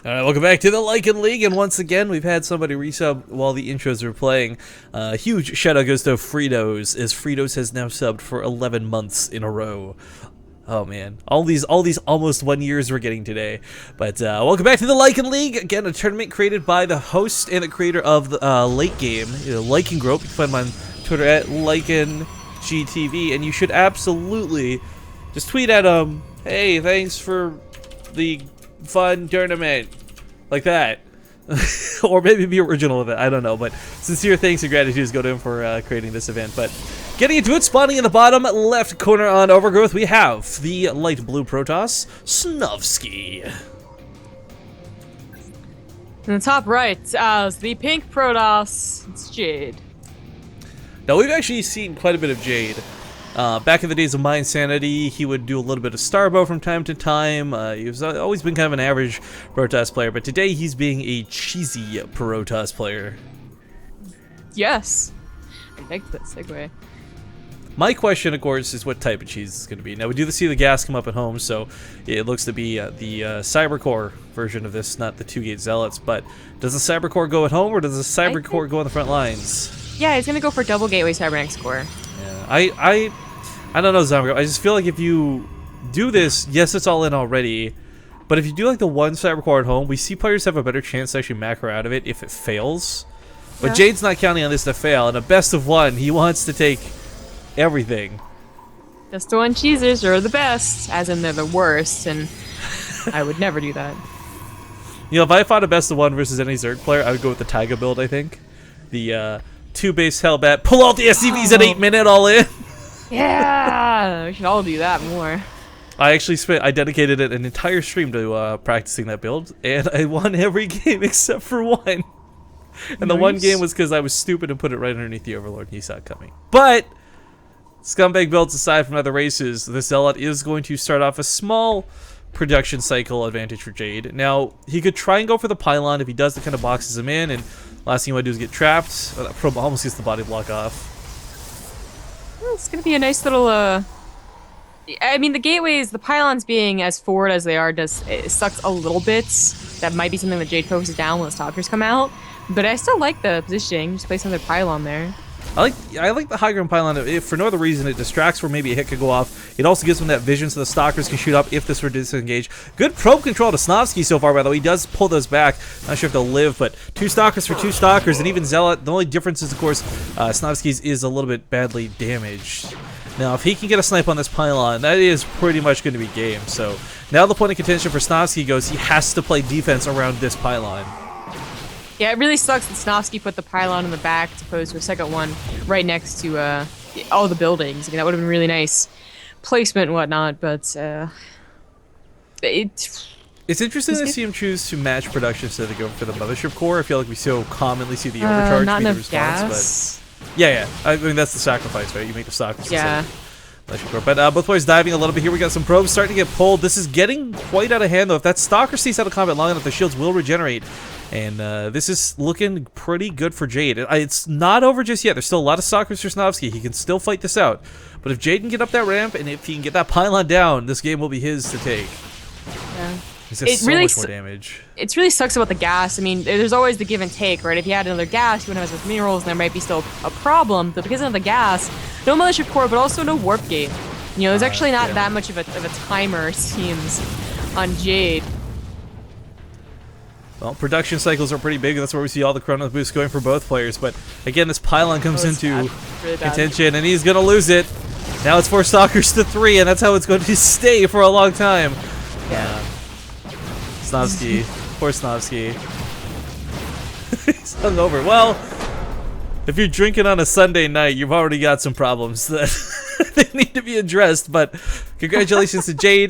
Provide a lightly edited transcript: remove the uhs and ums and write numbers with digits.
Alright, welcome back to the Lycan League, and once again, we've had somebody resub while the intros were playing. Huge shout out goes to Fritos, as Fritos has now subbed for 11 months in a row. Oh man, all these almost 1 years we're getting today. But welcome back to the Lycan League, again a tournament created by the host and the creator of the late game, Lycan Group. You can find him on Twitter at LycanGTV, and you should absolutely just tweet at him, hey, thanks for the fun tournament, like that. Or maybe be original with it, I don't know, but sincere thanks and gratitude go to him for creating this event. But getting into it, spawning in the bottom left corner on Overgrowth, we have the light blue Protoss, Snovski. In the top right, the pink Protoss, it's Jade. Now we've actually seen quite a bit of Jade. Back in the days of My Insanity, he would do a little bit of Starbow from time to time. He's always been kind of an average Protoss player, but today he's being a cheesy Protoss player. Yes. I like that segue. My question, of course, is what type of cheese it's going to be. Now, we do see the gas come up at home, so it looks to be the Cybercore version of this, not the 2-gate Zealots. But does the Cybercore go at home, or does the Cybercore go on the front lines? Yeah, he's going to go for double gateway Cybernex core. Yeah, I don't know, Zombie. I just feel like if you do this, yes, it's all in already, but if you do like the one Cybercore at home, we see players have a better chance to actually macro out of it if it fails. But Yeah. Jade's not counting on this to fail, and a best of one, he wants to take everything. Best of one cheesers are the best, as in they're the worst, and I would never do that. You know, if I fought a best of one versus any Zerg player, I would go with the Taiga build, I think. The 2-base Hellbat, pull out the SCVs at 8 minute all in. Yeah, we should all do that more. I dedicated an entire stream to practicing that build, and I won every game except for one. And the one game was because I was stupid and put it right underneath the Overlord, and he saw it coming. But scumbag builds aside from other races, the Zealot is going to start off a small production cycle advantage for Jade. Now, he could try and go for the pylon. If he does, it kind of boxes him in, and last thing you want to do is get trapped. That probe almost gets the body block off. Well, it's going to be a nice little, I mean, the gateways, the pylons being as forward as they are, it sucks a little bit. That might be something that Jade focuses down when the stalkers come out. But I still like the positioning. Just place another pylon there. I like the high ground pylon. If for no other reason, it distracts where maybe a hit could go off. It also gives them that vision so the stalkers can shoot up if this were disengaged. Good probe control to Snovski so far, by the way. He does pull those back. Not sure if they'll live, but 2 stalkers for 2 stalkers, and even Zealot. The only difference is, of course, Snovski's is a little bit badly damaged. Now, if he can get a snipe on this pylon, that is pretty much going to be game. So now the point of contention for Snovski goes, he has to play defense around this pylon. Yeah, it really sucks that Snovski put the pylon in the back as opposed to a second one right next to all the buildings. I mean, that would have been really nice placement and whatnot, but it's interesting to see him choose to match production instead of go for the mothership core. I feel like we so commonly see the overcharge not be the enough response, gas. but yeah, I mean that's the sacrifice, right? You make the sacrifice. Yeah. But both players diving a little bit here. We got some probes starting to get pulled. This is getting quite out of hand, though. If that stalker stays out of combat long enough, the shields will regenerate. And this is looking pretty good for Jade. It's not over just yet. There's still a lot of stalkers for Snovski. He can still fight this out. But if Jade can get up that ramp, and if he can get that pylon down, this game will be his to take. Yeah. He's got so much more damage. It really sucks about the gas. I mean, there's always the give and take, right? If you had another gas, you wouldn't have as much minerals, and there might be still a problem. But because of the gas, no mothership core, but also no warp gate. You know, there's actually not that much of a timer, it seems, on Jade. Well, production cycles are pretty big. That's where we see all the chrono boosts going for both players. But again, this pylon comes into really contention, and he's going to lose it. Now it's 4 stalkers to 3, and that's how it's going to stay for a long time. Yeah. Snovski. Poor Snovski. He's hungover. Well, if you're drinking on a Sunday night, you've already got some problems that they need to be addressed. But congratulations to Jade.